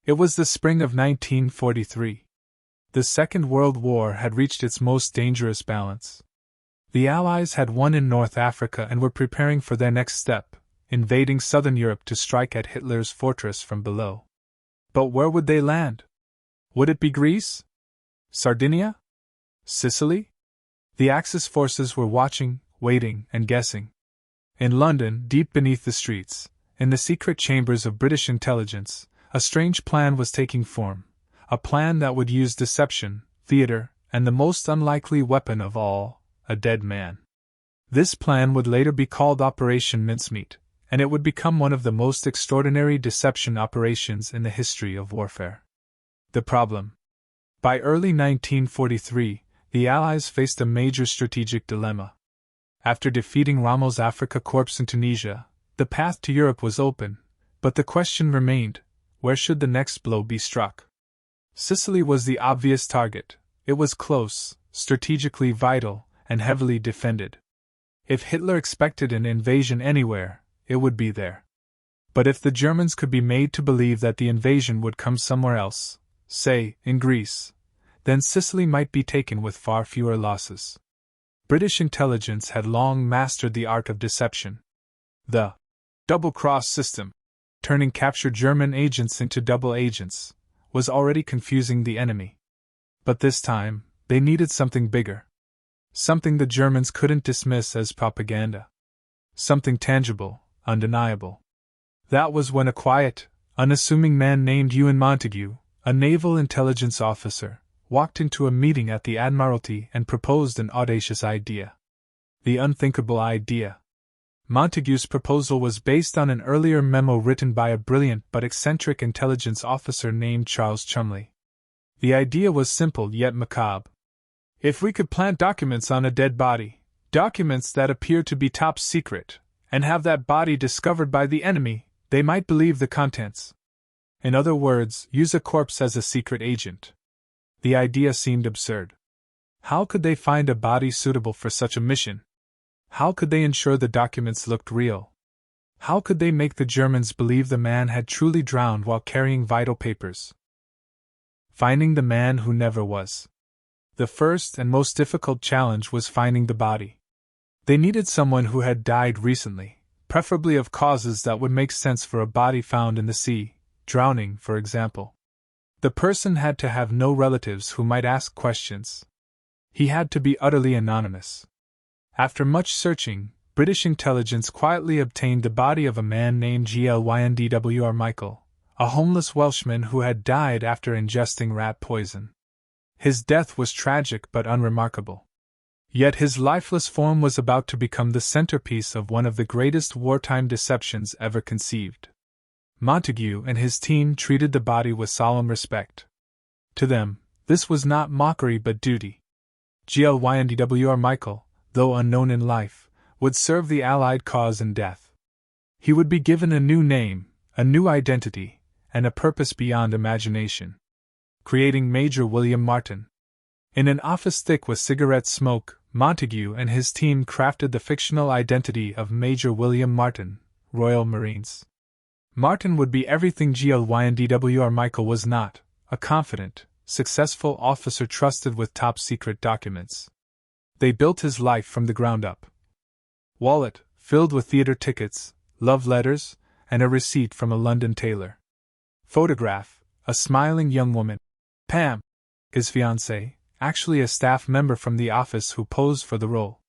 It was the spring of 1943. The Second World War had reached its most dangerous balance. The Allies had won in North Africa and were preparing for their next step, invading southern Europe to strike at Hitler's fortress from below. But where would they land? Would it be Greece? Sardinia? Sicily? The Axis forces were watching, waiting, and guessing. In London, deep beneath the streets, in the secret chambers of British intelligence, a strange plan was taking form, a plan that would use deception, theater, and the most unlikely weapon of all, a dead man. This plan would later be called Operation Mincemeat, and it would become one of the most extraordinary deception operations in the history of warfare. The problem. By early 1943, the Allies faced a major strategic dilemma. After defeating Rommel's Afrika Korps in Tunisia, the path to Europe was open, but the question remained, where should the next blow be struck? Sicily was the obvious target. It was close, strategically vital, and heavily defended. If Hitler expected an invasion anywhere, it would be there. But if the Germans could be made to believe that the invasion would come somewhere else, say, in Greece, then Sicily might be taken with far fewer losses. British intelligence had long mastered the art of deception. The double-cross system, turning captured German agents into double agents, was already confusing the enemy. But this time, they needed something bigger. Something the Germans couldn't dismiss as propaganda. Something tangible, undeniable. That was when a quiet, unassuming man named Ewan Montague, a naval intelligence officer, walked into a meeting at the Admiralty and proposed an audacious idea. The unthinkable idea. Montague's proposal was based on an earlier memo written by a brilliant but eccentric intelligence officer named Charles Chumley. The idea was simple yet macabre. If we could plant documents on a dead body, documents that appear to be top secret, and have that body discovered by the enemy, they might believe the contents. In other words, use a corpse as a secret agent. The idea seemed absurd. How could they find a body suitable for such a mission? How could they ensure the documents looked real? How could they make the Germans believe the man had truly drowned while carrying vital papers? Finding the man who never was. The first and most difficult challenge was finding the body. They needed someone who had died recently, preferably of causes that would make sense for a body found in the sea, drowning, for example. The person had to have no relatives who might ask questions. He had to be utterly anonymous. After much searching, British intelligence quietly obtained the body of a man named Glynndwr Michael, a homeless Welshman who had died after ingesting rat poison. His death was tragic but unremarkable. Yet his lifeless form was about to become the centerpiece of one of the greatest wartime deceptions ever conceived. Montague and his team treated the body with solemn respect. To them, this was not mockery but duty. Glynndwr Michael, though unknown in life, would serve the Allied cause in death. He would be given a new name, a new identity, and a purpose beyond imagination. Creating Major William Martin. In an office thick with cigarette smoke, Montague and his team crafted the fictional identity of Major William Martin, Royal Marines. Martin would be everything Glynndwr Michael was not, a confident, successful officer trusted with top-secret documents. They built his life from the ground up. Wallet, filled with theater tickets, love letters, and a receipt from a London tailor. Photograph, a smiling young woman. Pam, his fiancée, actually a staff member from the office who posed for the role.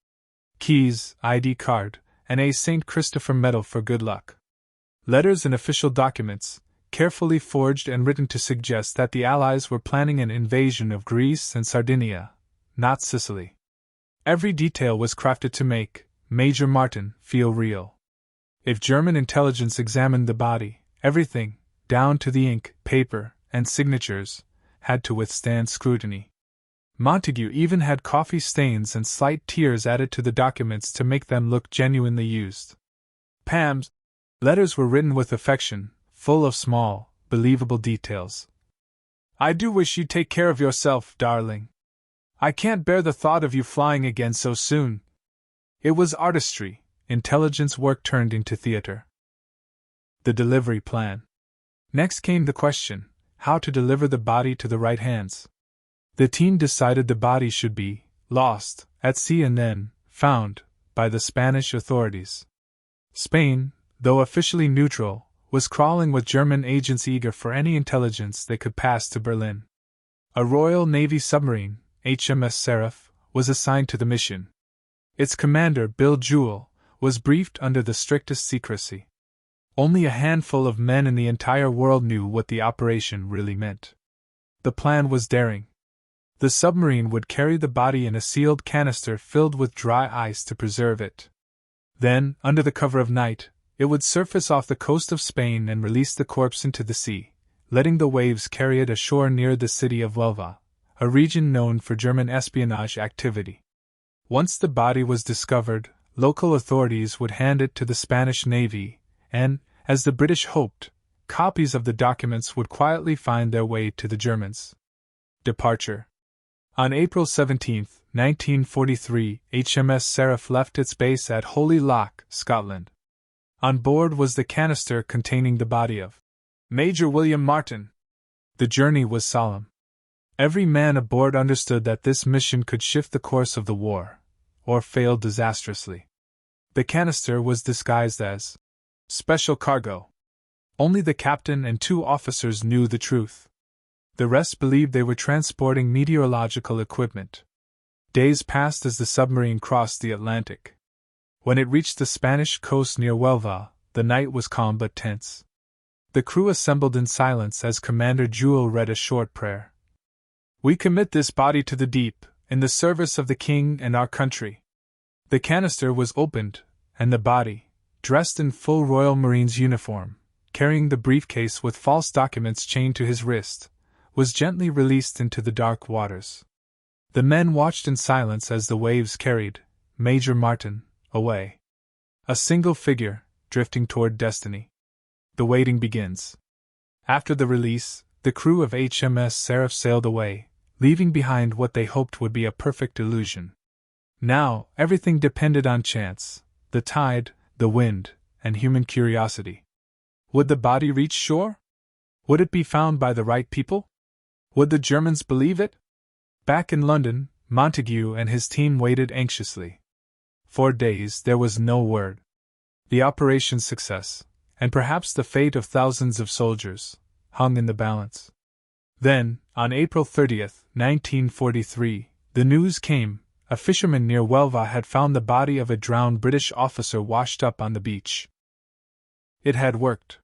Keys, ID card, and a St. Christopher medal for good luck. Letters and official documents, carefully forged and written to suggest that the Allies were planning an invasion of Greece and Sardinia, not Sicily. Every detail was crafted to make Major Martin feel real. If German intelligence examined the body, everything, down to the ink, paper, and signatures, had to withstand scrutiny. Montague even had coffee stains and slight tears added to the documents to make them look genuinely used. Pam's letters were written with affection, full of small, believable details. "I do wish you'd take care of yourself, darling. I can't bear the thought of you flying again so soon." It was artistry, intelligence work turned into theater. The delivery plan. Next came the question, how to deliver the body to the right hands. The team decided the body should be lost at sea and then found by the Spanish authorities. Spain, though officially neutral, was crawling with German agents eager for any intelligence they could pass to Berlin. A Royal Navy submarine, HMS Seraph, was assigned to the mission. Its commander, Bill Jewell, was briefed under the strictest secrecy. Only a handful of men in the entire world knew what the operation really meant. The plan was daring. The submarine would carry the body in a sealed canister filled with dry ice to preserve it. Then, under the cover of night, it would surface off the coast of Spain and release the corpse into the sea, letting the waves carry it ashore near the city of Huelva, a region known for German espionage activity. Once the body was discovered, local authorities would hand it to the Spanish Navy, and, as the British hoped, copies of the documents would quietly find their way to the Germans. Departure. On April 17, 1943, HMS Seraph left its base at Holy Loch, Scotland. On board was the canister containing the body of Major William Martin. The journey was solemn. Every man aboard understood that this mission could shift the course of the war, or fail disastrously. The canister was disguised as special cargo. Only the captain and 2 officers knew the truth. The rest believed they were transporting meteorological equipment. Days passed as the submarine crossed the Atlantic. When it reached the Spanish coast near Huelva, the night was calm but tense. The crew assembled in silence as Commander Jewell read a short prayer. "We commit this body to the deep, in the service of the King and our country." The canister was opened, and the body, dressed in full Royal Marines uniform, carrying the briefcase with false documents chained to his wrist, was gently released into the dark waters. The men watched in silence as the waves carried Major Martin away. A single figure, drifting toward destiny. The waiting begins. After the release, the crew of HMS Seraph sailed away, leaving behind what they hoped would be a perfect illusion. Now, everything depended on chance, the tide, the wind, and human curiosity. Would the body reach shore? Would it be found by the right people? Would the Germans believe it? Back in London, Montague and his team waited anxiously. For days there was no word. The operation's success, and perhaps the fate of thousands of soldiers, hung in the balance. Then, on April 30, 1943, the news came: a fisherman near Huelva had found the body of a drowned British officer washed up on the beach. It had worked.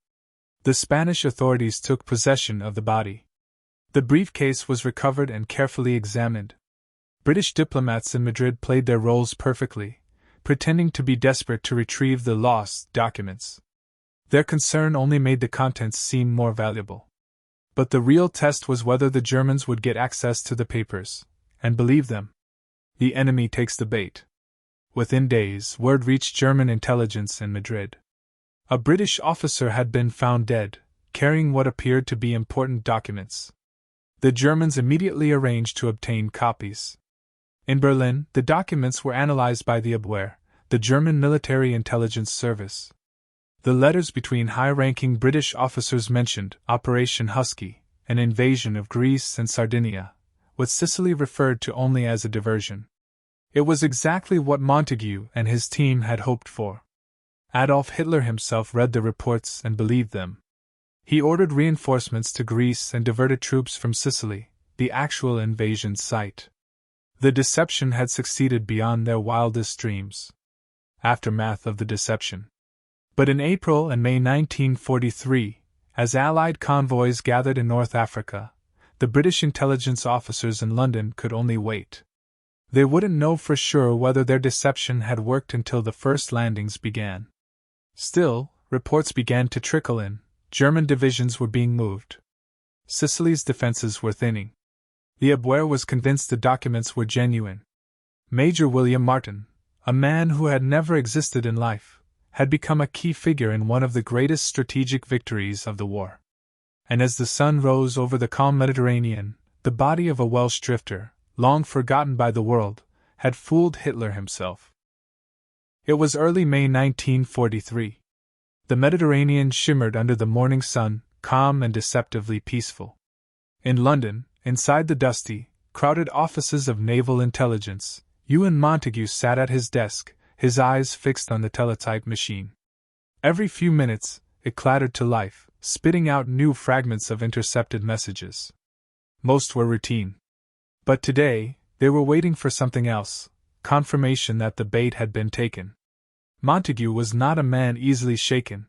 The Spanish authorities took possession of the body. The briefcase was recovered and carefully examined. British diplomats in Madrid played their roles perfectly, pretending to be desperate to retrieve the lost documents. Their concern only made the contents seem more valuable. But the real test was whether the Germans would get access to the papers, and believe them. The enemy takes the bait. Within days, word reached German intelligence in Madrid. A British officer had been found dead, carrying what appeared to be important documents. The Germans immediately arranged to obtain copies. In Berlin, the documents were analyzed by the Abwehr, the German military intelligence service. The letters between high-ranking British officers mentioned Operation Husky, an invasion of Greece and Sardinia, with Sicily referred to only as a diversion. It was exactly what Montague and his team had hoped for. Adolf Hitler himself read the reports and believed them. He ordered reinforcements to Greece and diverted troops from Sicily, the actual invasion site. The deception had succeeded beyond their wildest dreams. Aftermath of the deception. But in April and May 1943, as Allied convoys gathered in North Africa, the British intelligence officers in London could only wait. They wouldn't know for sure whether their deception had worked until the first landings began. Still, reports began to trickle in. German divisions were being moved. Sicily's defenses were thinning. The Abwehr was convinced the documents were genuine. Major William Martin, a man who had never existed in life, had become a key figure in one of the greatest strategic victories of the war. And as the sun rose over the calm Mediterranean, the body of a Welsh drifter, long forgotten by the world, had fooled Hitler himself. It was early May 1943. The Mediterranean shimmered under the morning sun, calm and deceptively peaceful. In London, inside the dusty, crowded offices of naval intelligence, Ewan Montague sat at his desk, his eyes fixed on the teletype machine. Every few minutes, it clattered to life, spitting out new fragments of intercepted messages. Most were routine. But today, they were waiting for something else, confirmation that the bait had been taken. Montague was not a man easily shaken.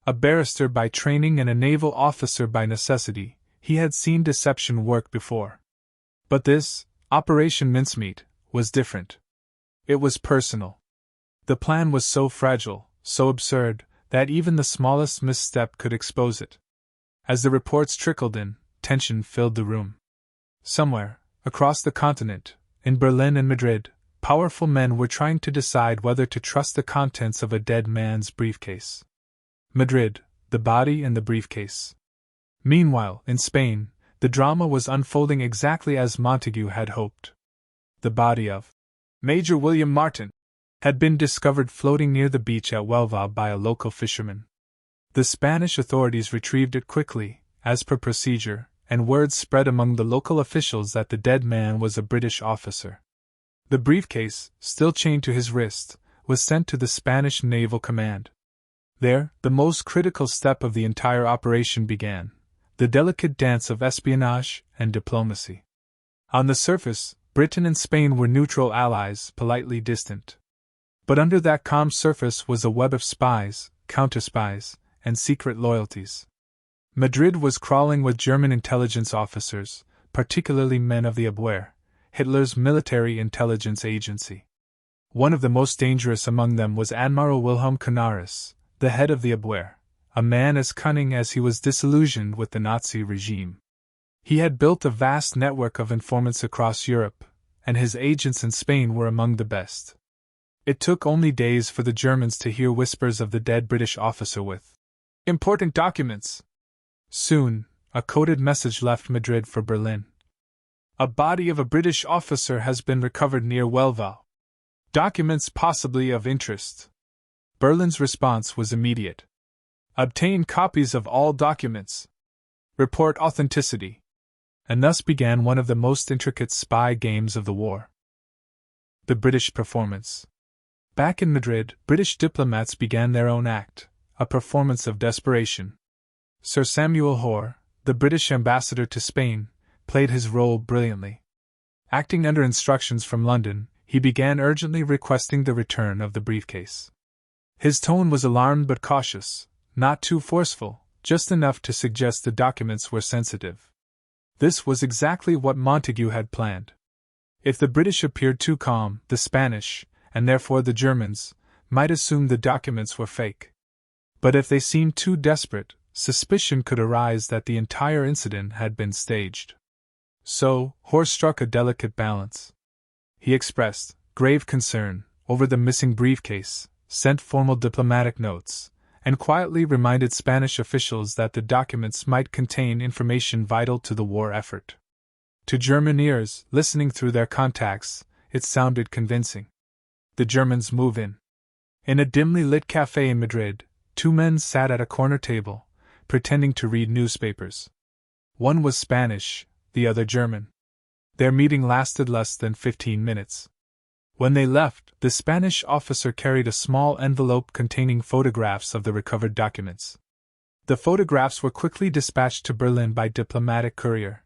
A barrister by training and a naval officer by necessity, he had seen deception work before. But this, Operation Mincemeat, was different. It was personal. The plan was so fragile, so absurd, that even the smallest misstep could expose it. As the reports trickled in, tension filled the room. Somewhere, across the continent, in Berlin and Madrid, powerful men were trying to decide whether to trust the contents of a dead man's briefcase. Madrid, the body and the briefcase. Meanwhile, in Spain, the drama was unfolding exactly as Montague had hoped. The body of Major William Martin had been discovered floating near the beach at Huelva by a local fisherman. The Spanish authorities retrieved it quickly, as per procedure, and word spread among the local officials that the dead man was a British officer. The briefcase, still chained to his wrist, was sent to the Spanish Naval Command. There, the most critical step of the entire operation began, the delicate dance of espionage and diplomacy. On the surface, Britain and Spain were neutral allies, politely distant. But under that calm surface was a web of spies, counter-spies, and secret loyalties. Madrid was crawling with German intelligence officers, particularly men of the Abwehr, Hitler's military intelligence agency. One of the most dangerous among them was Admiral Wilhelm Canaris, the head of the Abwehr, a man as cunning as he was disillusioned with the Nazi regime. He had built a vast network of informants across Europe, and his agents in Spain were among the best. It took only days for the Germans to hear whispers of the dead British officer with important documents. Soon, a coded message left Madrid for Berlin. A body of a British officer has been recovered near Huelva. Documents possibly of interest. Berlin's response was immediate. Obtain copies of all documents. Report authenticity. And thus began one of the most intricate spy games of the war. The British performance. Back in Madrid, British diplomats began their own act, a performance of desperation. Sir Samuel Hoare, the British ambassador to Spain, played his role brilliantly. Acting under instructions from London, he began urgently requesting the return of the briefcase. His tone was alarmed but cautious, not too forceful, just enough to suggest the documents were sensitive. This was exactly what Montague had planned. If the British appeared too calm, the Spanish, and therefore the Germans, might assume the documents were fake. But if they seemed too desperate, suspicion could arise that the entire incident had been staged. So, Hoare struck a delicate balance. He expressed grave concern over the missing briefcase, sent formal diplomatic notes, and quietly reminded Spanish officials that the documents might contain information vital to the war effort. To German ears, listening through their contacts, it sounded convincing. The Germans move in. In a dimly lit cafe in Madrid, two men sat at a corner table, pretending to read newspapers. One was Spanish, the other German. Their meeting lasted less than 15 minutes. When they left, the Spanish officer carried a small envelope containing photographs of the recovered documents. The photographs were quickly dispatched to Berlin by diplomatic courier.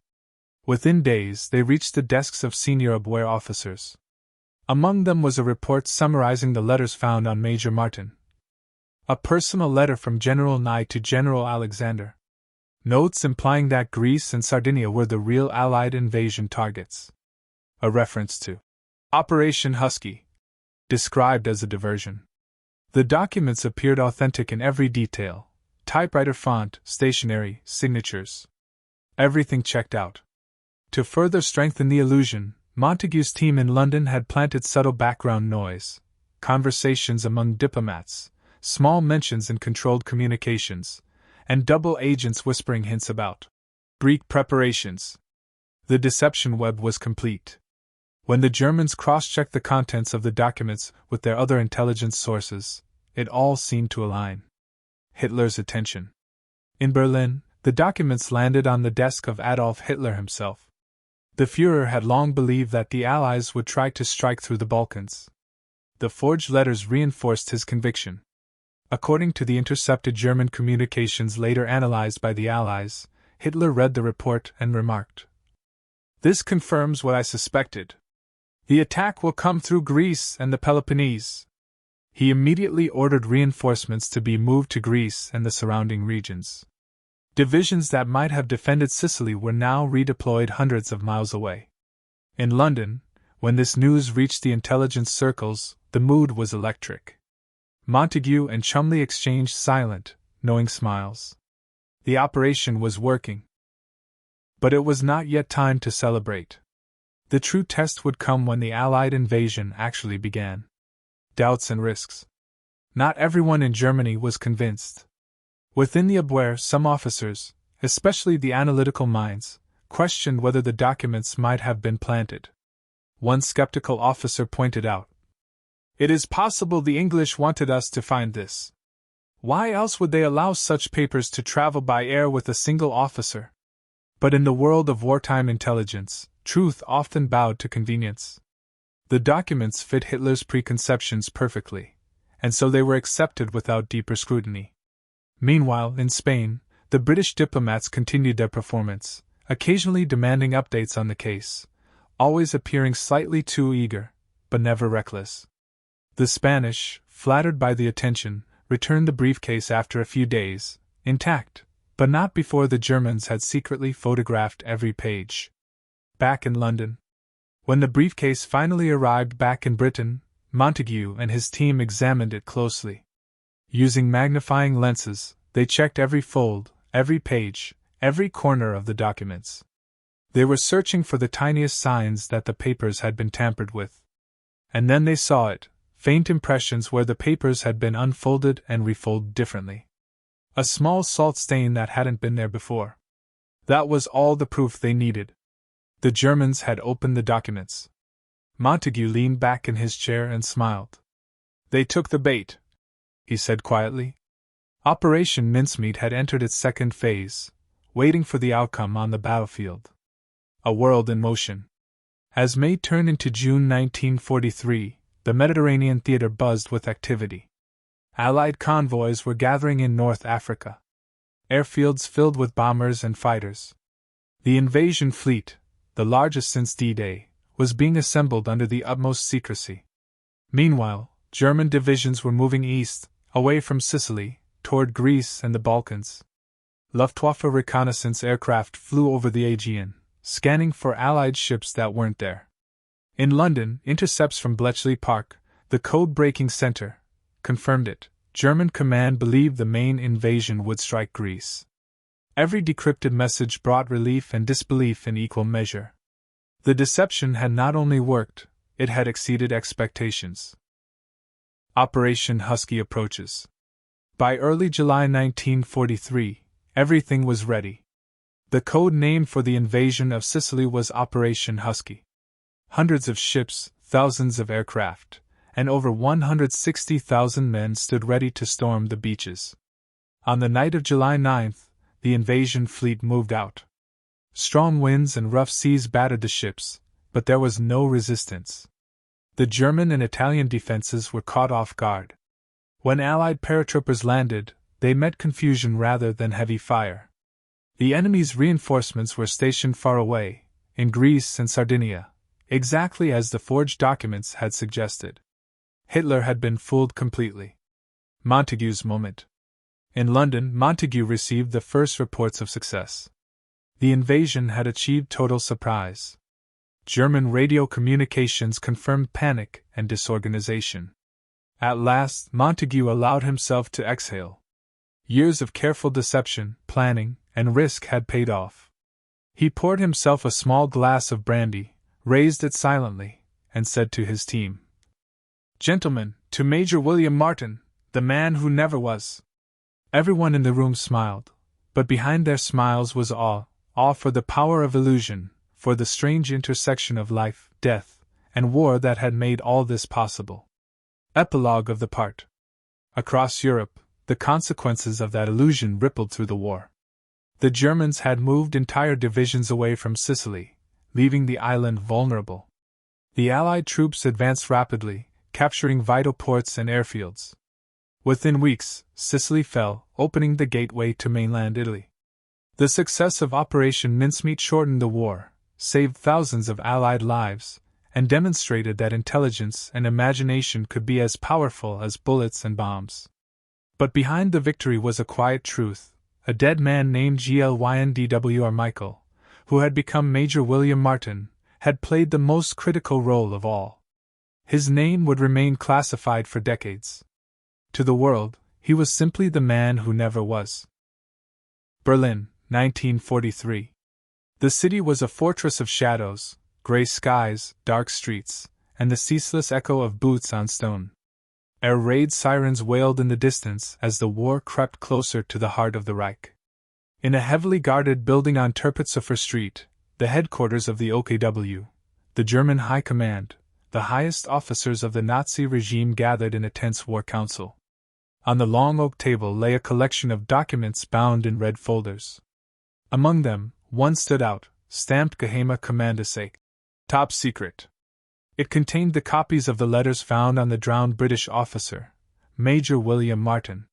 Within days, they reached the desks of senior Abwehr officers. Among them was a report summarizing the letters found on Major Martin. A personal letter from General Nye to General Alexander. Notes implying that Greece and Sardinia were the real Allied invasion targets. A reference to Operation Husky, described as a diversion. The documents appeared authentic in every detail: typewriter font, stationery, signatures. Everything checked out. To further strengthen the illusion, Montague's team in London had planted subtle background noise, conversations among diplomats, small mentions in controlled communications, and double agents whispering hints about Greek preparations. The deception web was complete. When the Germans cross-checked the contents of the documents with their other intelligence sources, it all seemed to align. Hitler's attention. In Berlin, The documents landed on the desk of Adolf Hitler himself. The Führer had long believed that the Allies would try to strike through the Balkans. The forged letters reinforced his conviction. According to the intercepted German communications later analyzed by the Allies, Hitler read the report and remarked, "This confirms what I suspected. The attack will come through Greece and the Peloponnese." He immediately ordered reinforcements to be moved to Greece and the surrounding regions. Divisions that might have defended Sicily were now redeployed hundreds of miles away. In London, when this news reached the intelligence circles, the mood was electric. Montague and Chumley exchanged silent, knowing smiles. The operation was working. But it was not yet time to celebrate. The true test would come when the Allied invasion actually began. Doubts and risks. Not everyone in Germany was convinced. Within the Abwehr, some officers, especially the analytical minds, questioned whether the documents might have been planted. One skeptical officer pointed out, "It is possible the English wanted us to find this. Why else would they allow such papers to travel by air with a single officer?" But in the world of wartime intelligence, truth often bowed to convenience. The documents fit Hitler's preconceptions perfectly, and so they were accepted without deeper scrutiny. Meanwhile, in Spain, the British diplomats continued their performance, occasionally demanding updates on the case, always appearing slightly too eager, but never reckless. The Spanish, flattered by the attention, returned the briefcase after a few days, intact, but not before the Germans had secretly photographed every page. Back in London. When the briefcase finally arrived back in Britain, Montague and his team examined it closely. Using magnifying lenses, they checked every fold, every page, every corner of the documents. They were searching for the tiniest signs that the papers had been tampered with. And then they saw it, faint impressions where the papers had been unfolded and refolded differently. A small salt stain that hadn't been there before. That was all the proof they needed. The Germans had opened the documents. Montague leaned back in his chair and smiled. "They took the bait," he said quietly. Operation Mincemeat had entered its second phase, waiting for the outcome on the battlefield. A world in motion. As May turned into June 1943, the Mediterranean theater buzzed with activity. Allied convoys were gathering in North Africa. Airfields filled with bombers and fighters. The invasion fleet, the largest since D-Day, was being assembled under the utmost secrecy. Meanwhile, German divisions were moving east, away from Sicily, toward Greece and the Balkans. Luftwaffe reconnaissance aircraft flew over the Aegean, scanning for Allied ships that weren't there. In London, intercepts from Bletchley Park, the code-breaking center, confirmed it. German command believed the main invasion would strike Greece. Every decrypted message brought relief and disbelief in equal measure. The deception had not only worked, it had exceeded expectations. Operation Husky approaches. By early July 1943, everything was ready. The code name for the invasion of Sicily was Operation Husky. Hundreds of ships, thousands of aircraft, and over 160,000 men stood ready to storm the beaches. On the night of July 9th, the invasion fleet moved out. Strong winds and rough seas battered the ships, but there was no resistance. The German and Italian defenses were caught off guard. When Allied paratroopers landed, they met confusion rather than heavy fire. The enemy's reinforcements were stationed far away, in Greece and Sardinia, exactly as the forged documents had suggested. Hitler had been fooled completely. Montague's moment. In London, Montague received the first reports of success. The invasion had achieved total surprise. German radio communications confirmed panic and disorganization. At last, Montague allowed himself to exhale. Years of careful deception, planning, and risk had paid off. He poured himself a small glass of brandy, raised it silently, and said to his team, "Gentlemen, to Major William Martin, the man who never was." Everyone in the room smiled, but behind their smiles was awe for the power of illusion, for the strange intersection of life, death, and war that had made all this possible. Epilogue of the part. Across Europe, the consequences of that illusion rippled through the war. The Germans had moved entire divisions away from Sicily, leaving the island vulnerable. The Allied troops advanced rapidly, capturing vital ports and airfields. Within weeks, Sicily fell, opening the gateway to mainland Italy. The success of Operation Mincemeat shortened the war, saved thousands of Allied lives, and demonstrated that intelligence and imagination could be as powerful as bullets and bombs. But behind the victory was a quiet truth. A dead man named WWII Michael, who had become Major William Martin, had played the most critical role of all. His name would remain classified for decades. To the world, he was simply the man who never was. Berlin, 1943. The city was a fortress of shadows, gray skies, dark streets, and the ceaseless echo of boots on stone. Air raid sirens wailed in the distance as the war crept closer to the heart of the Reich. In a heavily guarded building on Terpitzofer Street, the headquarters of the OKW, the German High Command, the highest officers of the Nazi regime gathered in a tense war council. On the long oak table lay a collection of documents bound in red folders. Among them, one stood out, stamped Geheime Kommandesake, top secret. It contained the copies of the letters found on the drowned British officer, Major William Martin.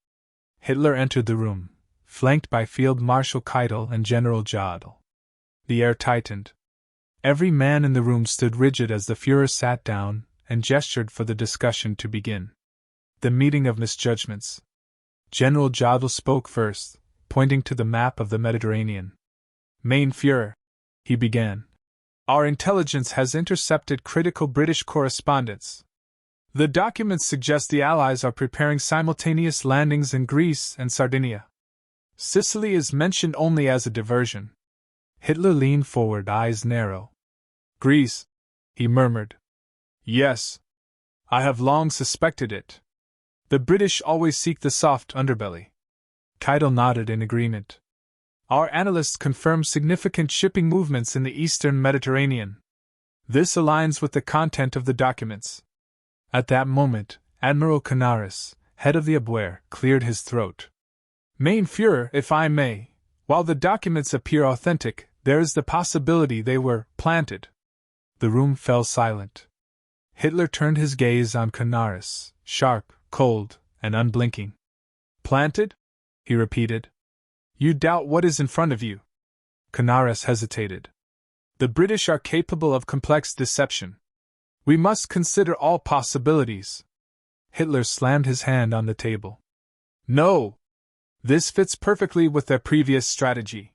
Hitler entered the room, flanked by Field Marshal Keitel and General Jodl. The air tightened. Every man in the room stood rigid as the Führer sat down and gestured for the discussion to begin. The meeting of misjudgments. General Jodl spoke first, pointing to the map of the Mediterranean. Mein Führer, he began. Our intelligence has intercepted critical British correspondence. The documents suggest the Allies are preparing simultaneous landings in Greece and Sardinia. Sicily is mentioned only as a diversion. Hitler leaned forward, eyes narrow. Greece, he murmured. Yes. I have long suspected it. The British always seek the soft underbelly. Keitel nodded in agreement. Our analysts confirm significant shipping movements in the eastern Mediterranean. This aligns with the content of the documents. At that moment, Admiral Canaris, head of the Abwehr, cleared his throat. Mein Führer, if I may, while the documents appear authentic, there is the possibility they were planted. The room fell silent. Hitler turned his gaze on Canaris, sharp, cold, and unblinking. Planted? He repeated. You doubt what is in front of you. Canaris hesitated. The British are capable of complex deception. We must consider all possibilities. Hitler slammed his hand on the table. No! This fits perfectly with their previous strategy.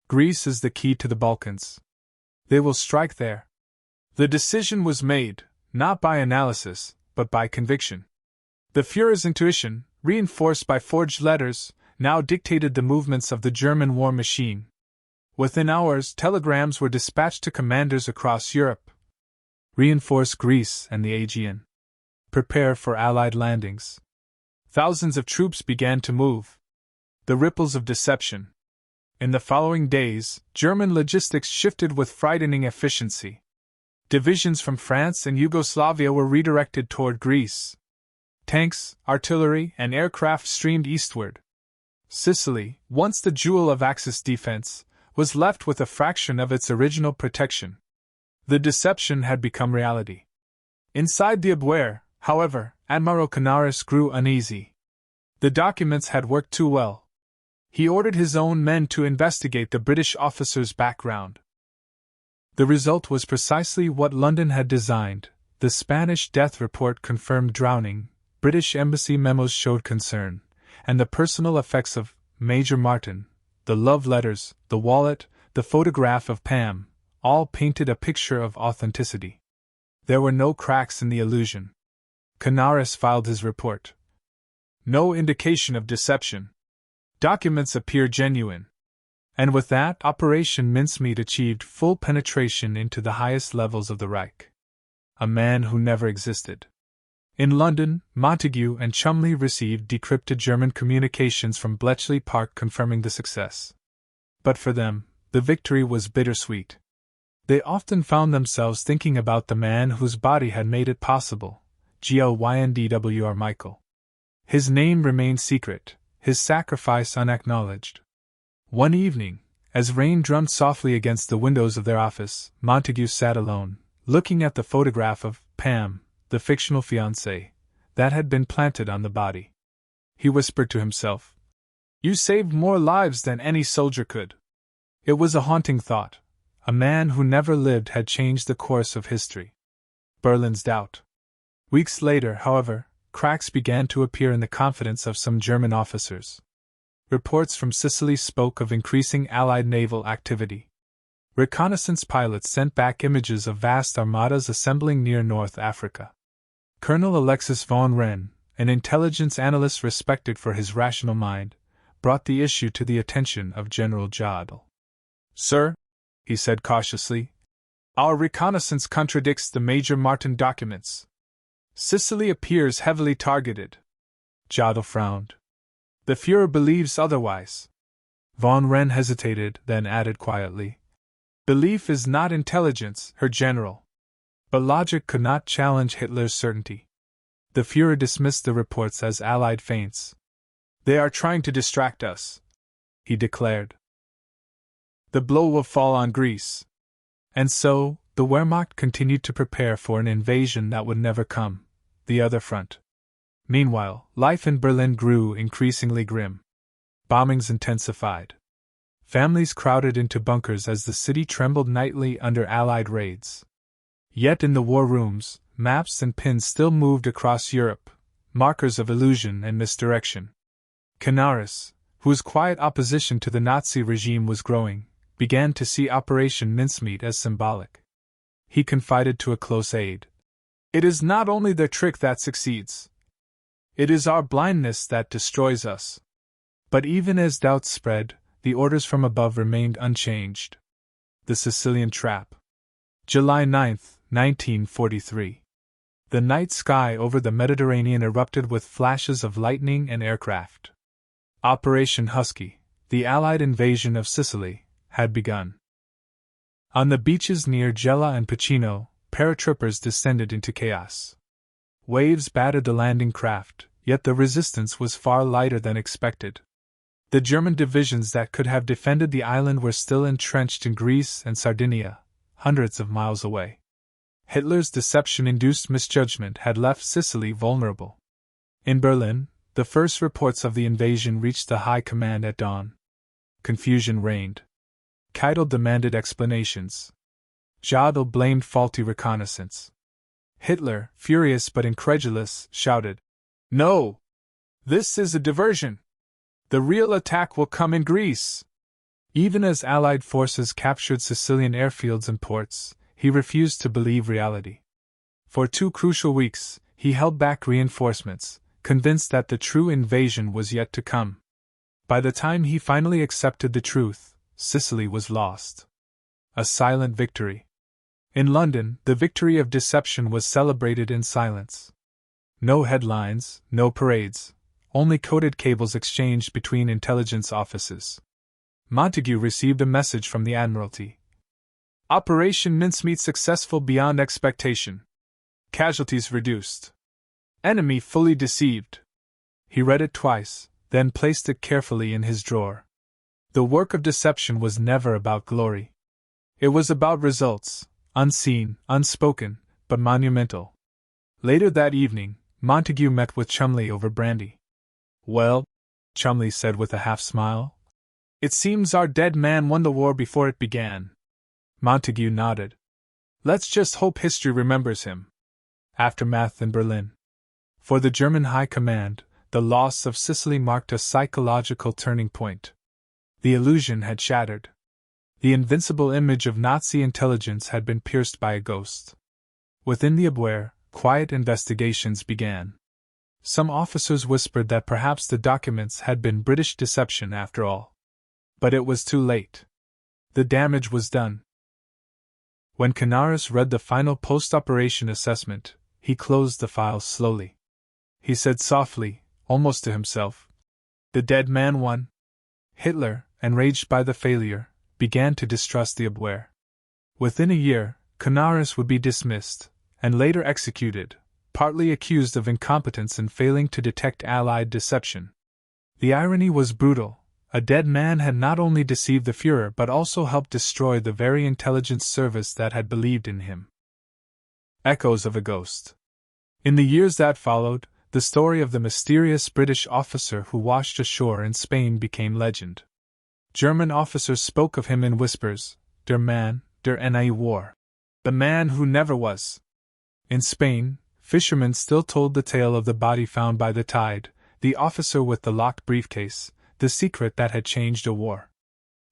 Greece is the key to the Balkans. They will strike there. The decision was made, not by analysis, but by conviction. The Führer's intuition, reinforced by forged letters, now dictated the movements of the German war machine. Within hours, telegrams were dispatched to commanders across Europe. Reinforce Greece and the Aegean. Prepare for Allied landings. Thousands of troops began to move. The ripples of deception. In the following days, German logistics shifted with frightening efficiency. Divisions from France and Yugoslavia were redirected toward Greece. Tanks, artillery, and aircraft streamed eastward. Sicily, once the jewel of Axis defense, was left with a fraction of its original protection. The deception had become reality. Inside the Abwehr, however, Admiral Canaris grew uneasy. The documents had worked too well. He ordered his own men to investigate the British officer's background. The result was precisely what London had designed. The Spanish death report confirmed drowning, British embassy memos showed concern, and the personal effects of Major Martin, the love letters, the wallet, the photograph of Pam, all painted a picture of authenticity. There were no cracks in the illusion. Canaris filed his report. No indication of deception. Documents appear genuine. And with that, Operation Mincemeat achieved full penetration into the highest levels of the Reich. A man who never existed. In London, Montague and Chumley received decrypted German communications from Bletchley Park confirming the success. But for them, the victory was bittersweet. They often found themselves thinking about the man whose body had made it possible, WWII Michael. His name remained secret, his sacrifice unacknowledged. One evening, as rain drummed softly against the windows of their office, Montague sat alone, looking at the photograph of Pam, the fictional fiancée, that had been planted on the body. He whispered to himself, "You saved more lives than any soldier could." It was a haunting thought. A man who never lived had changed the course of history. Berlin's doubt. Weeks later, however, cracks began to appear in the confidence of some German officers. Reports from Sicily spoke of increasing Allied naval activity. Reconnaissance pilots sent back images of vast armadas assembling near North Africa. Colonel Alexis von Wren, an intelligence analyst respected for his rational mind, brought the issue to the attention of General Jodl. "Sir," he said cautiously, "our reconnaissance contradicts the Major Martin documents. Sicily appears heavily targeted." Jodl frowned. "The Führer believes otherwise." Von Wren hesitated, then added quietly, "Belief is not intelligence, Herr General." But logic could not challenge Hitler's certainty. The Führer dismissed the reports as Allied feints. "They are trying to distract us," he declared. "The blow will fall on Greece." And so, the Wehrmacht continued to prepare for an invasion that would never come, the other front. Meanwhile, life in Berlin grew increasingly grim. Bombings intensified. Families crowded into bunkers as the city trembled nightly under Allied raids. Yet in the war rooms, maps and pins still moved across Europe, markers of illusion and misdirection. Canaris, whose quiet opposition to the Nazi regime was growing, began to see Operation Mincemeat as symbolic. He confided to a close aide, "It is not only their trick that succeeds. It is our blindness that destroys us." But even as doubts spread, the orders from above remained unchanged. The Sicilian Trap. July 9, 1943. The night sky over the Mediterranean erupted with flashes of lightning and aircraft. Operation Husky, the Allied invasion of Sicily, had begun. On the beaches near Gela and Piceno, paratroopers descended into chaos. Waves battered the landing craft, yet the resistance was far lighter than expected. The German divisions that could have defended the island were still entrenched in Greece and Sardinia, hundreds of miles away. Hitler's deception-induced misjudgment had left Sicily vulnerable. In Berlin, the first reports of the invasion reached the High Command at dawn. Confusion reigned. Keitel demanded explanations. Jodl blamed faulty reconnaissance. Hitler, furious but incredulous, shouted, "No! This is a diversion! The real attack will come in Greece!" Even as Allied forces captured Sicilian airfields and ports, he refused to believe reality. For 2 crucial weeks, he held back reinforcements, convinced that the true invasion was yet to come. By the time he finally accepted the truth, Sicily was lost. A silent victory. In London, the victory of deception was celebrated in silence. No headlines, no parades, only coded cables exchanged between intelligence offices. Montague received a message from the Admiralty. "Operation Mincemeat successful beyond expectation. Casualties reduced. Enemy fully deceived." He read it twice, then placed it carefully in his drawer. The work of deception was never about glory. It was about results, unseen, unspoken, but monumental. Later that evening, Montague met with Chumley over brandy. "Well," Chumley said with a half-smile, "it seems our dead man won the war before it began." Montague nodded. "Let's just hope history remembers him." Aftermath in Berlin. For the German High Command, the loss of Sicily marked a psychological turning point. The illusion had shattered. The invincible image of Nazi intelligence had been pierced by a ghost. Within the Abwehr, quiet investigations began. Some officers whispered that perhaps the documents had been British deception after all. But it was too late. The damage was done. When Canaris read the final post-operation assessment, he closed the files slowly. He said softly, almost to himself, "The dead man won." Hitler, enraged by the failure, began to distrust the Abwehr. Within a year, Canaris would be dismissed, and later executed, partly accused of incompetence in failing to detect Allied deception. The irony was brutal. a dead man had not only deceived the Führer but also helped destroy the very intelligence service that had believed in him. Echoes of a ghost. In the years that followed, the story of the mysterious British officer who washed ashore in Spain became legend. German officers spoke of him in whispers, der Mann, der nie war. The man who never was. In Spain, fishermen still told the tale of the body found by the tide, the officer with the locked briefcase, the secret that had changed a war.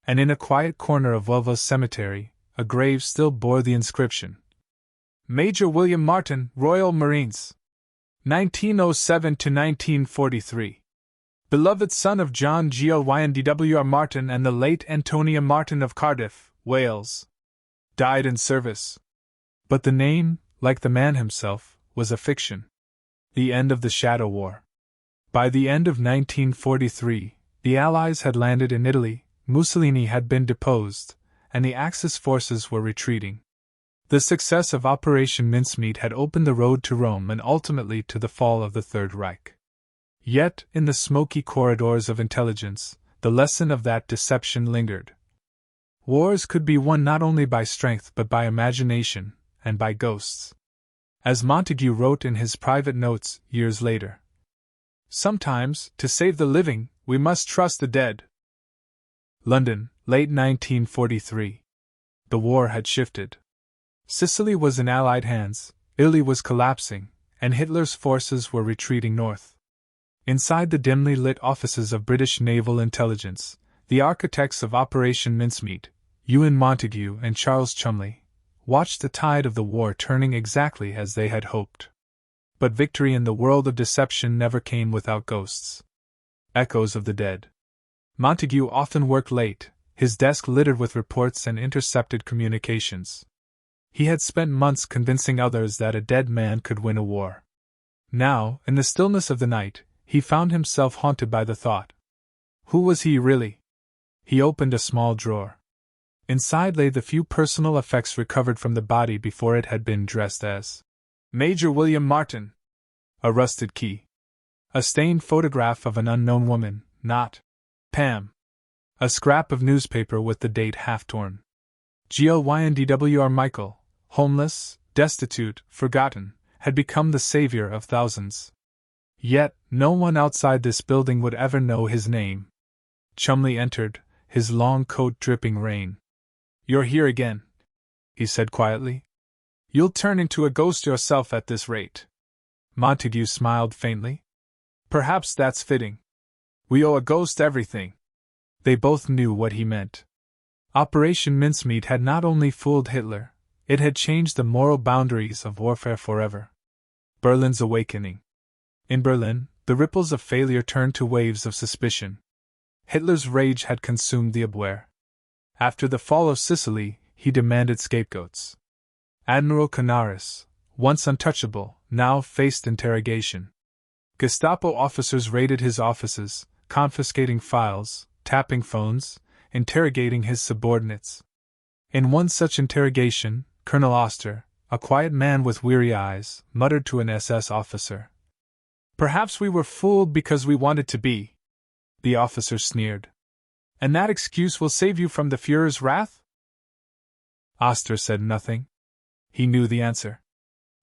And in a quiet corner of Welva's cemetery, a grave still bore the inscription: Major William Martin, Royal Marines. 1907 to 1943. Beloved son of John Glyn and WWII Martin and the late Antonia Martin of Cardiff, Wales. Died in service. But the name, like the man himself, was a fiction. The end of the Shadow War. By the end of 1943, the Allies had landed in Italy, Mussolini had been deposed, and the Axis forces were retreating. The success of Operation Mincemeat had opened the road to Rome and ultimately to the fall of the Third Reich. Yet, in the smoky corridors of intelligence, the lesson of that deception lingered. Wars could be won not only by strength but by imagination, and by ghosts. As Montague wrote in his private notes years later, "Sometimes, to save the living, we must trust the dead." London, late 1943. The war had shifted. Sicily was in Allied hands, Italy was collapsing, and Hitler's forces were retreating north. Inside the dimly lit offices of British naval intelligence, the architects of Operation Mincemeat, Ewan Montague and Charles Chumley, watched the tide of the war turning exactly as they had hoped. But victory in the world of deception never came without ghosts. Echoes of the dead. Montague often worked late, his desk littered with reports and intercepted communications. He had spent months convincing others that a dead man could win a war. Now, in the stillness of the night, he found himself haunted by the thought. Who was he really? He opened a small drawer. Inside lay the few personal effects recovered from the body before it had been dressed as Major William Martin. A rusted key. A stained photograph of an unknown woman, not Pam. A scrap of newspaper with the date half-torn. Glyn DWR Michael, homeless, destitute, forgotten, had become the savior of thousands. Yet, no one outside this building would ever know his name. Chumley entered, his long coat dripping rain. "You're here again," he said quietly. "You'll turn into a ghost yourself at this rate." Montague smiled faintly. "Perhaps that's fitting. We owe a ghost everything." They both knew what he meant. Operation Mincemeat had not only fooled Hitler, it had changed the moral boundaries of warfare forever. Berlin's awakening. In Berlin, the ripples of failure turned to waves of suspicion. Hitler's rage had consumed the Abwehr. After the fall of Sicily, he demanded scapegoats. Admiral Canaris, once untouchable, now faced interrogation. Gestapo officers raided his offices, confiscating files, tapping phones, interrogating his subordinates. In one such interrogation, Colonel Oster, a quiet man with weary eyes, muttered to an SS officer, "Perhaps we were fooled because we wanted to be." The officer sneered. "And that excuse will save you from the Führer's wrath?" Oster said nothing. He knew the answer.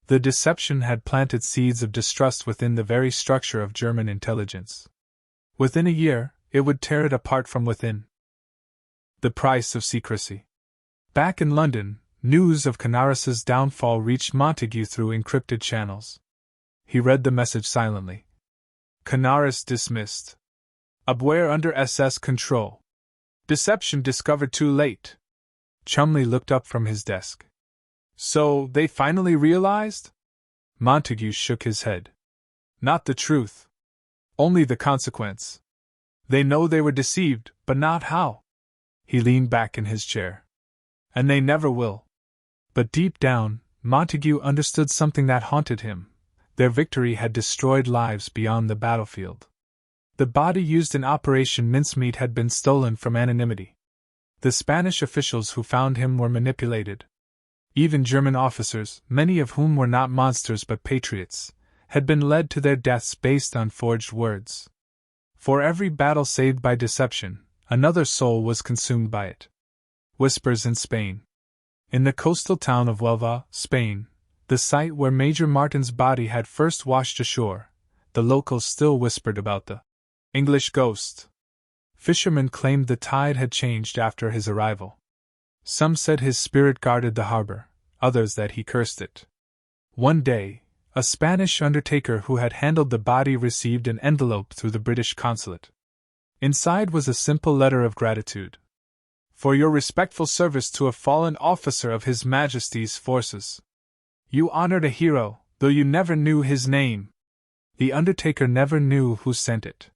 The deception had planted seeds of distrust within the very structure of German intelligence. Within a year, it would tear it apart from within. The price of secrecy. Back in London, news of Canaris's downfall reached Montague through encrypted channels. He read the message silently. Canaris dismissed. Abwehr under SS control. Deception discovered too late. Chumley looked up from his desk. "So, they finally realized?" Montague shook his head. "Not the truth. Only the consequence. They know they were deceived, but not how." He leaned back in his chair. "And they never will." But deep down, Montague understood something that haunted him. Their victory had destroyed lives beyond the battlefield. The body used in Operation Mincemeat had been stolen from anonymity. The Spanish officials who found him were manipulated. Even German officers, many of whom were not monsters but patriots, had been led to their deaths based on forged words. For every battle saved by deception, another soul was consumed by it. Whispers in Spain. In the coastal town of Huelva, Spain, the site where Major Martin's body had first washed ashore, the locals still whispered about the English ghost. Fishermen claimed the tide had changed after his arrival. Some said his spirit guarded the harbor, others that he cursed it. One day, a Spanish undertaker who had handled the body received an envelope through the British consulate. Inside was a simple letter of gratitude. For your respectful service to a fallen officer of His Majesty's forces. You honored a hero, though you never knew his name. The undertaker never knew who sent it.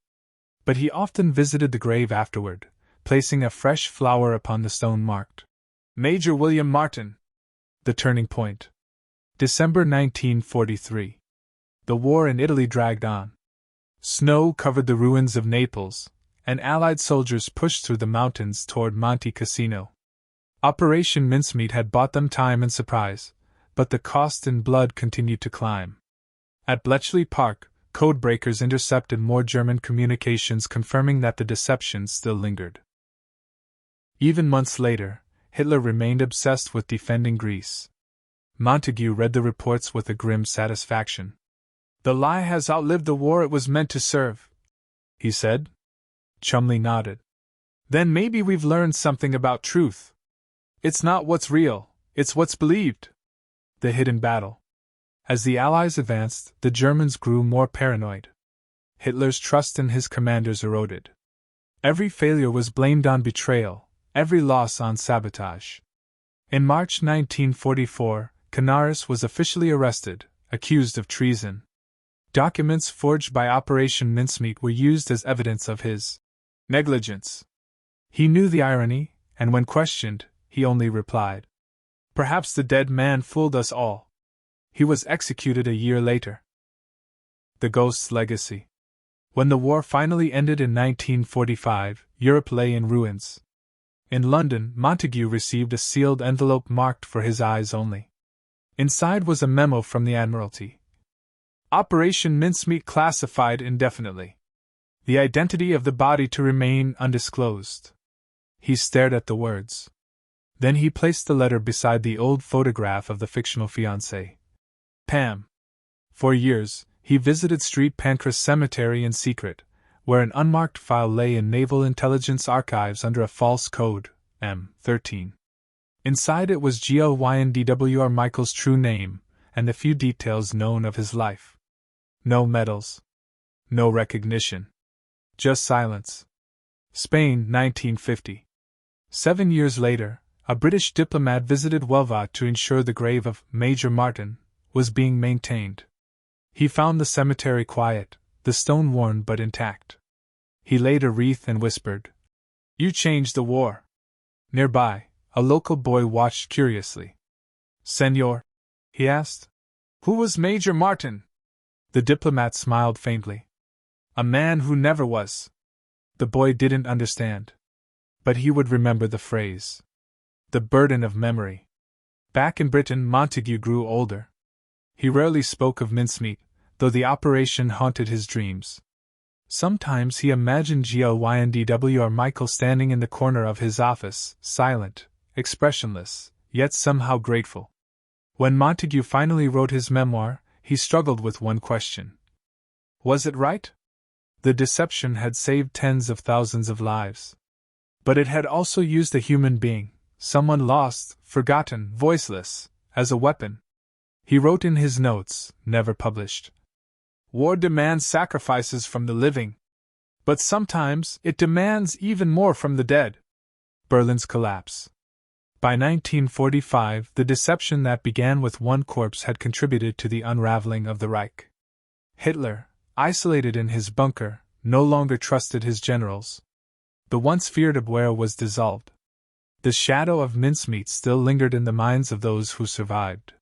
But he often visited the grave afterward, placing a fresh flower upon the stone marked Major William Martin. The turning point. December 1943. The war in Italy dragged on. Snow covered the ruins of Naples, and Allied soldiers pushed through the mountains toward Monte Cassino. Operation Mincemeat had bought them time and surprise, but the cost in blood continued to climb. At Bletchley Park, codebreakers intercepted more German communications confirming that the deception still lingered. Even months later, Hitler remained obsessed with defending Greece. Montague read the reports with a grim satisfaction. The lie has outlived the war it was meant to serve, he said. Chumley nodded. Then maybe we've learned something about truth. It's not what's real, it's what's believed. The hidden battle. As the Allies advanced, the Germans grew more paranoid. Hitler's trust in his commanders eroded. Every failure was blamed on betrayal, every loss on sabotage. In March 1944, Canaris was officially arrested, accused of treason. Documents forged by Operation Mincemeat were used as evidence of his negligence. He knew the irony, and when questioned, he only replied, "Perhaps the dead man fooled us all." He was executed a year later. The Ghost's legacy. When the war finally ended in 1945, Europe lay in ruins. In London, Montague received a sealed envelope marked for his eyes only. Inside was a memo from the Admiralty. Operation Mincemeat classified indefinitely. The identity of the body to remain undisclosed. He stared at the words. Then he placed the letter beside the old photograph of the fictional fiancée, Pam. For years, he visited Street Pancras Cemetery in secret, where an unmarked file lay in Naval Intelligence Archives under a false code, M13. Inside it was GLYNDWR Michael's true name, and the few details known of his life. No medals. No recognition. Just silence. Spain, 1950. 7 years later, a British diplomat visited Huelva to ensure the grave of Major Martin was being maintained. He found the cemetery quiet, the stone worn but intact. He laid a wreath and whispered, "You changed the war." Nearby, a local boy watched curiously. "Senor?" he asked. "Who was Major Martin?" The diplomat smiled faintly. "A man who never was." The boy didn't understand. But he would remember the phrase. The burden of memory. Back in Britain, Montague grew older. He rarely spoke of mincemeat, though the operation haunted his dreams. Sometimes he imagined GLYNDWR Michael standing in the corner of his office, silent, expressionless, yet somehow grateful. When Montague finally wrote his memoir, he struggled with one question. Was it right? The deception had saved tens of thousands of lives. But it had also used a human being, someone lost, forgotten, voiceless, as a weapon. He wrote in his notes, never published. War demands sacrifices from the living. But sometimes it demands even more from the dead. Berlin's collapse. By 1945, the deception that began with one corpse had contributed to the unraveling of the Reich. Hitler, isolated in his bunker, no longer trusted his generals. The once feared Abwehr was dissolved. The shadow of mincemeat still lingered in the minds of those who survived.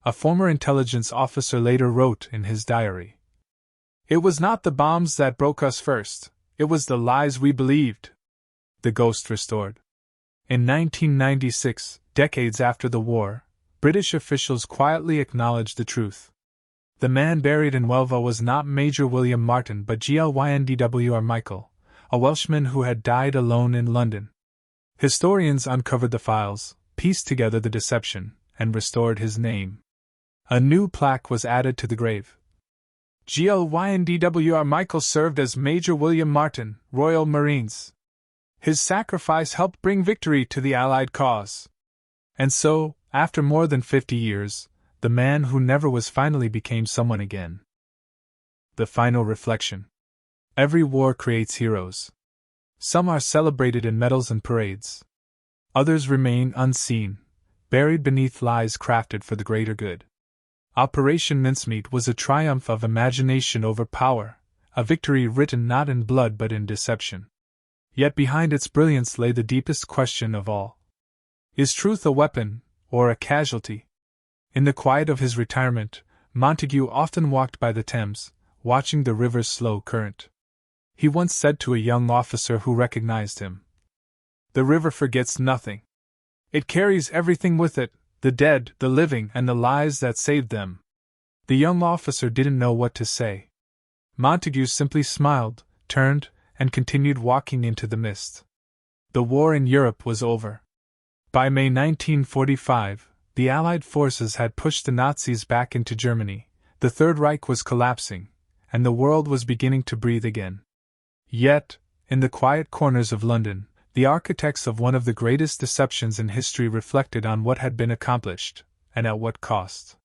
A former intelligence officer later wrote in his diary, "It was not the bombs that broke us first, it was the lies we believed." The ghost restored. In 1996, decades after the war, British officials quietly acknowledged the truth. The man buried in Huelva was not Major William Martin but GLYNDWR Michael, a Welshman who had died alone in London. Historians uncovered the files, pieced together the deception, and restored his name. A new plaque was added to the grave. GLYNDWR Michael served as Major William Martin, Royal Marines. His sacrifice helped bring victory to the Allied cause. And so, after more than 50 years, the man who never was finally became someone again. The final reflection. Every war creates heroes. Some are celebrated in medals and parades. Others remain unseen, buried beneath lies crafted for the greater good. Operation Mincemeat was a triumph of imagination over power, a victory written not in blood but in deception. Yet behind its brilliance lay the deepest question of all. Is truth a weapon, or a casualty? In the quiet of his retirement, Montague often walked by the Thames, watching the river's slow current. He once said to a young officer who recognized him, "The river forgets nothing. It carries everything with it, the dead, the living, and the lives that saved them." The young officer didn't know what to say. Montague simply smiled, turned, and continued walking into the mist. The war in Europe was over. By May 1945, the Allied forces had pushed the Nazis back into Germany, the Third Reich was collapsing, and the world was beginning to breathe again. Yet, in the quiet corners of London, the architects of one of the greatest deceptions in history reflected on what had been accomplished, and at what cost.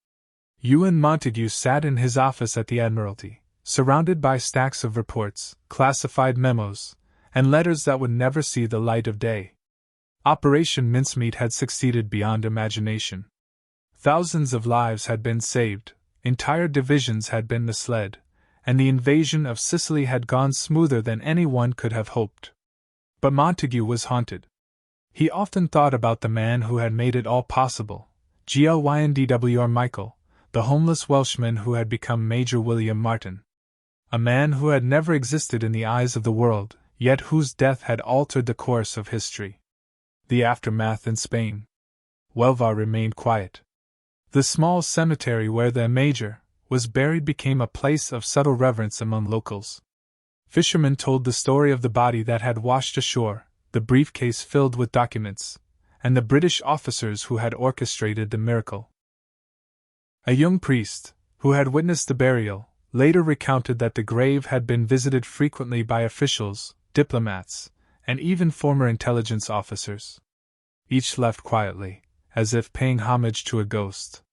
Ewan Montague sat in his office at the Admiralty, surrounded by stacks of reports, classified memos, and letters that would never see the light of day. Operation Mincemeat had succeeded beyond imagination. Thousands of lives had been saved, entire divisions had been misled, and the invasion of Sicily had gone smoother than anyone could have hoped. But Montague was haunted. He often thought about the man who had made it all possible, GLYNDWR Michael, the homeless Welshman who had become Major William Martin. A man who had never existed in the eyes of the world, yet whose death had altered the course of history. The aftermath in Spain. Huelva remained quiet. The small cemetery where the Major was buried became a place of subtle reverence among locals. Fishermen told the story of the body that had washed ashore, the briefcase filled with documents, and the British officers who had orchestrated the miracle. A young priest, who had witnessed the burial, later recounted that the grave had been visited frequently by officials, diplomats, and even former intelligence officers. Each left quietly, as if paying homage to a ghost.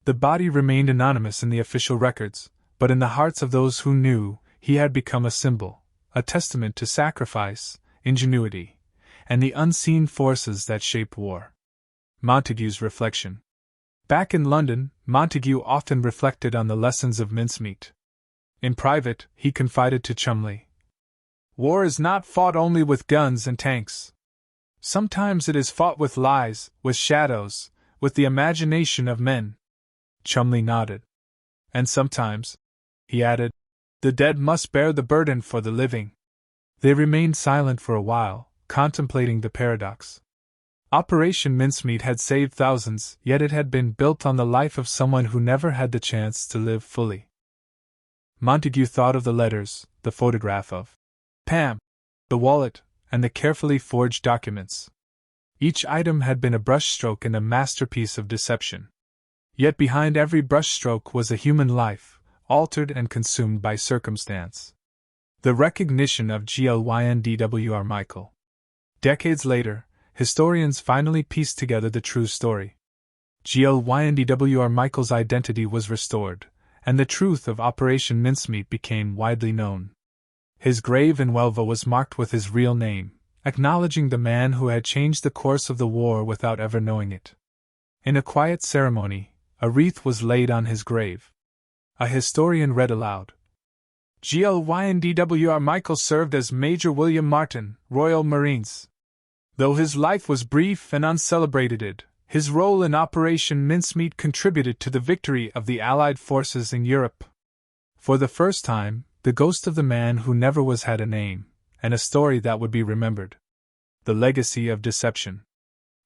The body remained anonymous in the official records, but in the hearts of those who knew, he had become a symbol, a testament to sacrifice, ingenuity, and the unseen forces that shape war. Montague's reflection. Back in London, Montague often reflected on the lessons of mincemeat. In private, he confided to Chumley, "War is not fought only with guns and tanks. Sometimes it is fought with lies, with shadows, with the imagination of men." Chumley nodded. "And sometimes," he added, "the dead must bear the burden for the living." They remained silent for a while, contemplating the paradox. Operation Mincemeat had saved thousands, yet it had been built on the life of someone who never had the chance to live fully. Montague thought of the letters, the photograph of Pam, the wallet, and the carefully forged documents. Each item had been a brushstroke in a masterpiece of deception. Yet behind every brushstroke was a human life, altered and consumed by circumstance. The recognition of GLYNDWR Michael. Decades later, historians finally pieced together the true story. GLYNDWR Michael's identity was restored, and the truth of Operation Mincemeat became widely known. His grave in Huelva was marked with his real name, acknowledging the man who had changed the course of the war without ever knowing it. In a quiet ceremony, a wreath was laid on his grave. A historian read aloud, GLYNDWR Michael served as Major William Martin, Royal Marines. Though his life was brief and uncelebrated, his role in Operation Mincemeat contributed to the victory of the Allied forces in Europe. For the first time, the ghost of the man who never was had a name, and a story that would be remembered. The legacy of deception.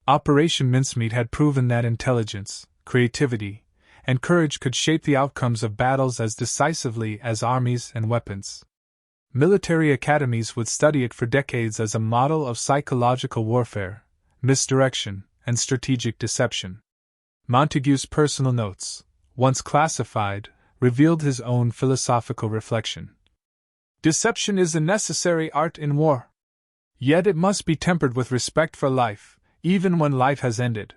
Operation Mincemeat had proven that intelligence, creativity, and courage could shape the outcomes of battles as decisively as armies and weapons. Military academies would study it for decades as a model of psychological warfare, misdirection, and strategic deception. Montague's personal notes, once classified, revealed his own philosophical reflection. Deception is a necessary art in war. Yet it must be tempered with respect for life, even when life has ended.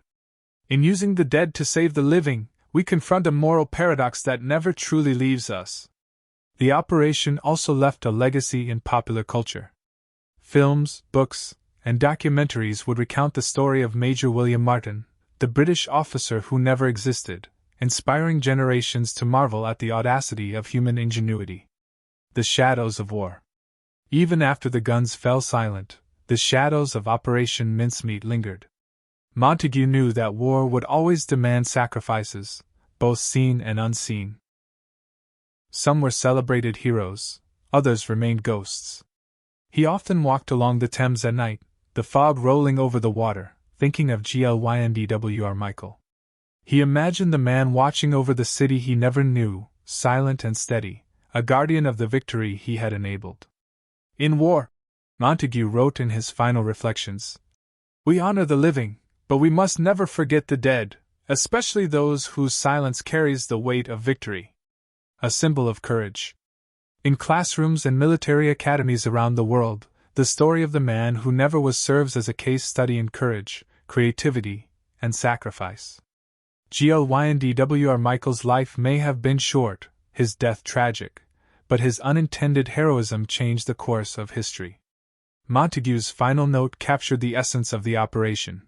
In using the dead to save the living, we confront a moral paradox that never truly leaves us. The operation also left a legacy in popular culture. Films, books, and documentaries would recount the story of Major William Martin, the British officer who never existed, inspiring generations to marvel at the audacity of human ingenuity. The shadows of war. Even after the guns fell silent, the shadows of Operation Mincemeat lingered. Montague knew that war would always demand sacrifices, both seen and unseen. Some were celebrated heroes, others remained ghosts. He often walked along the Thames at night, the fog rolling over the water, thinking of WWII Michael. He imagined the man watching over the city he never knew, silent and steady, a guardian of the victory he had enabled. In war, Montague wrote in his final reflections, "We honor the living, but we must never forget the dead, especially those whose silence carries the weight of victory." A symbol of courage. In classrooms and military academies around the world, the story of the man who never was serves as a case study in courage, creativity, and sacrifice. WWII Michael's life may have been short, his death tragic, but his unintended heroism changed the course of history. Montague's final note captured the essence of the operation.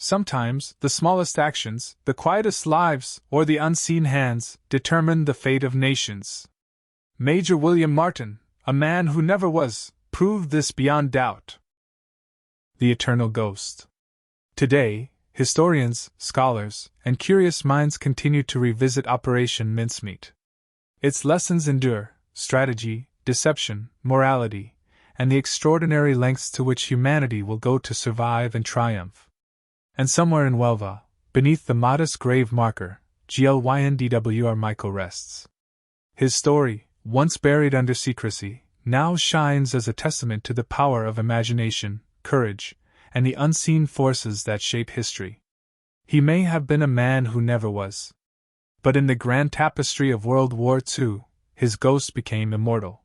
Sometimes, the smallest actions, the quietest lives, or the unseen hands, determine the fate of nations. Major William Martin, a man who never was, proved this beyond doubt. The Eternal Ghost. Today, historians, scholars, and curious minds continue to revisit Operation Mincemeat. Its lessons endure: strategy, deception, morality, and the extraordinary lengths to which humanity will go to survive and triumph. And somewhere in Huelva, beneath the modest grave marker, WWII Michael rests. His story, once buried under secrecy, now shines as a testament to the power of imagination, courage, and the unseen forces that shape history. He may have been a man who never was. But in the grand tapestry of World War II, his ghost became immortal.